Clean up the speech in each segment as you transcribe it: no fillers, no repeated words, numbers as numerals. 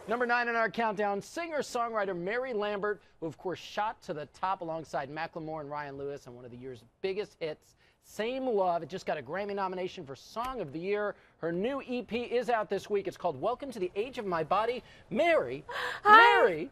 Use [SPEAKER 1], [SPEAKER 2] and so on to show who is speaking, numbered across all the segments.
[SPEAKER 1] Number 9 in our countdown, singer-songwriter Mary Lambert, who of course shot to the top alongside Macklemore and Ryan Lewis on one of the year's biggest hits, Same Love. It just got a Grammy nomination for Song of the Year. Her new EP is out this week. It's called Welcome to the Age of My Body. Mary,
[SPEAKER 2] Hi.
[SPEAKER 1] Mary,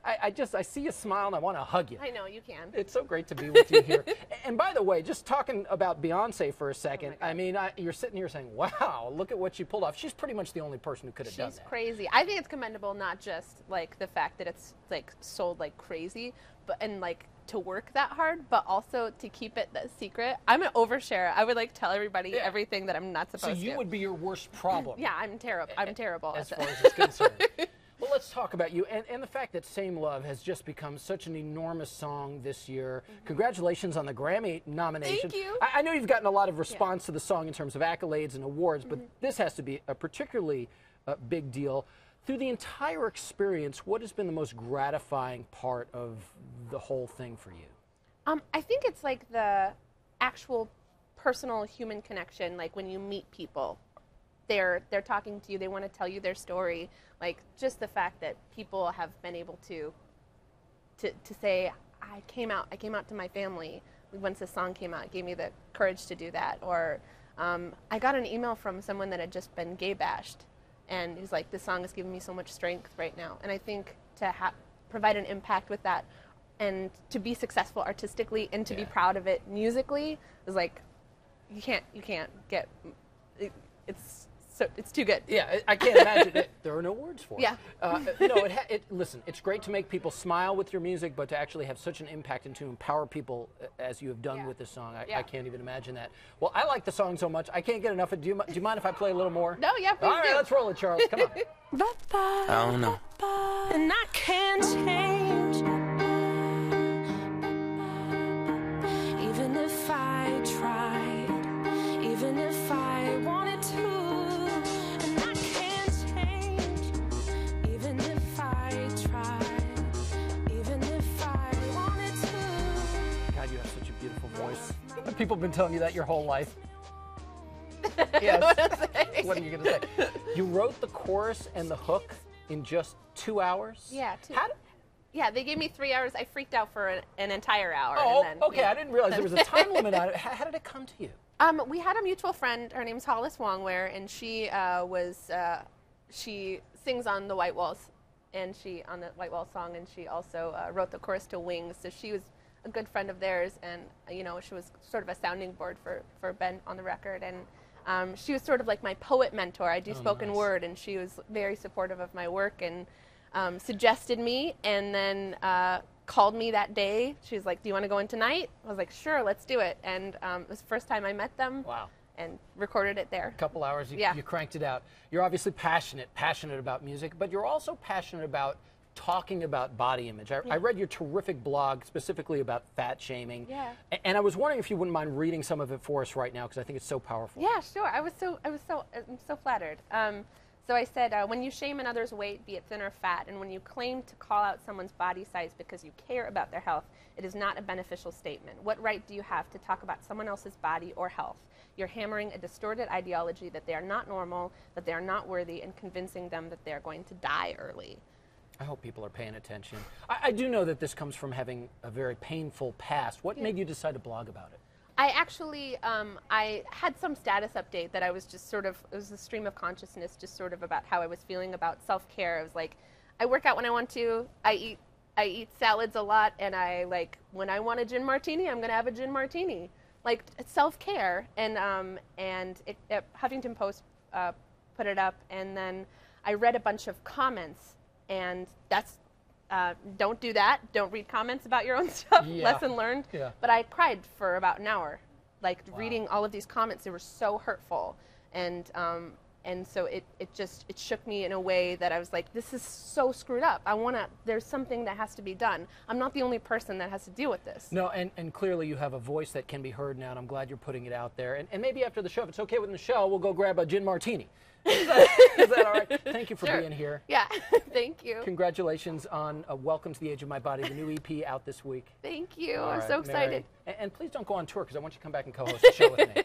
[SPEAKER 1] I see you smile and I want to hug you.
[SPEAKER 2] I know, you can.
[SPEAKER 1] It's so great to be with you here. And by the way, just talking about Beyonce for a second, I mean, you're sitting here saying, wow, look at what she pulled off. She's pretty much the only person who could have done that.
[SPEAKER 2] She's crazy. I think it's commendable, not just like the fact that it's like sold like crazy, but and like to work that hard, but also to keep it the secret. I'm an overshare. I would like tell everybody everything that I'm not supposed to.
[SPEAKER 1] So you would be your worst problem.
[SPEAKER 2] Yeah, I'm terrible. I'm terrible
[SPEAKER 1] as far as it's concerned. Well, let's talk about you and the fact that Same Love has just become such an enormous song this year. Congratulations on the Grammy nomination.
[SPEAKER 2] Thank you.
[SPEAKER 1] I know you've gotten a lot of response to the song in terms of accolades and awards, but this has to be a particularly big deal. Through the entire experience, what has been the most gratifying part of the whole thing for you?
[SPEAKER 2] I think it's like the actual personal human connection, like when you meet people. They're talking to you, they want to tell you their story. Like just the fact that people have been able to say, I came out to my family. Once the song came out, it gave me the courage to do that. Or I got an email from someone that had just been gay bashed. And he's like, this song is giving me so much strength right now. And I think to provide an impact with that and to be successful artistically and to be proud of it musically is like, you can't get, it's too good.
[SPEAKER 1] Yeah, I can't imagine it. There are no words for it.
[SPEAKER 2] Yeah.
[SPEAKER 1] No, listen, it's great to make people smile with your music, but to actually have such an impact and to empower people as you have done with this song, I can't even imagine that. Well, I like the song so much, I can't get enough of it. Do you mind if I play a little more?
[SPEAKER 2] No, yeah, please
[SPEAKER 1] All right, let's roll it, Charles. Come on.
[SPEAKER 3] I don't know.
[SPEAKER 4] And I can't change, even if I tried, even if I wanted to. And I can't change, even if I tried, even if I wanted to.
[SPEAKER 1] God, you have such a beautiful voice. People have been telling you that your whole life.
[SPEAKER 2] Yes.
[SPEAKER 1] What are you going to say? You wrote the chorus and the hook in just 2 hours?
[SPEAKER 2] Yeah,
[SPEAKER 1] How
[SPEAKER 2] they gave me 3 hours. I freaked out for an entire hour.
[SPEAKER 1] Oh,
[SPEAKER 2] and then,
[SPEAKER 1] okay. I didn't realize there was a time limit on it. How did it come to you?
[SPEAKER 2] We had a mutual friend. Her name's Hollis Wongware, and she she sings on the White Walls, and on the White Walls song, and she also wrote the chorus to Wings. So she was a good friend of theirs, and she was sort of a sounding board for Ben on the record, and she was sort of like my poet mentor. I do spoken word, and she was very supportive of my work and suggested me, and then called me that day. She was like, do you want to go in tonight? I was like, sure, let's do it. And it was the first time I met them.
[SPEAKER 1] Wow.
[SPEAKER 2] And recorded it there.
[SPEAKER 1] A couple hours, you cranked it out. You're obviously passionate about music, but you're also passionate about talking about body image. I read your terrific blog specifically about fat shaming.
[SPEAKER 2] Yeah.
[SPEAKER 1] And I was wondering if you wouldn't mind reading some of it for us right now, because I think it's so powerful.
[SPEAKER 2] Yeah, sure. I'm so flattered. So I said, when you shame another's weight, be it thin or fat, and when you claim to call out someone's body size because you care about their health, it is not a beneficial statement. What right do you have to talk about someone else's body or health? You're hammering a distorted ideology that they are not normal, that they are not worthy, and convincing them that they are going to die early.
[SPEAKER 1] I hope people are paying attention. I do know that this comes from having a very painful past. What made you decide to blog about it?
[SPEAKER 2] I actually, I had some status update that I was just sort of, it was a stream of consciousness just sort of about how I was feeling about self-care. I was like, I work out when I want to, I eat salads a lot, and when I want a gin martini, I'm going to have a gin martini. Like, it's self-care, and Huffington Post put it up, and then I read a bunch of comments, and that's, don't do that. Don't read comments about your own stuff.
[SPEAKER 1] Yeah.
[SPEAKER 2] Lesson learned.
[SPEAKER 1] Yeah.
[SPEAKER 2] But I cried for about an hour, reading all of these comments. They were so hurtful, and so it shook me in a way that I was like, this is so screwed up. There's something that has to be done. I'm not the only person that has to deal with this.
[SPEAKER 1] No, and clearly you have a voice that can be heard now, and I'm glad you're putting it out there. And maybe after the show, if it's okay with the show, we'll go grab a gin martini. Is that all right? Thank you for being here.
[SPEAKER 2] Yeah, thank you.
[SPEAKER 1] Congratulations on Welcome to the Age of My Body, the new EP out this week.
[SPEAKER 2] Thank you.
[SPEAKER 1] All
[SPEAKER 2] I'm
[SPEAKER 1] right,
[SPEAKER 2] so excited.
[SPEAKER 1] Mary. And please don't go on tour, because I want you to come back and co-host the show with me.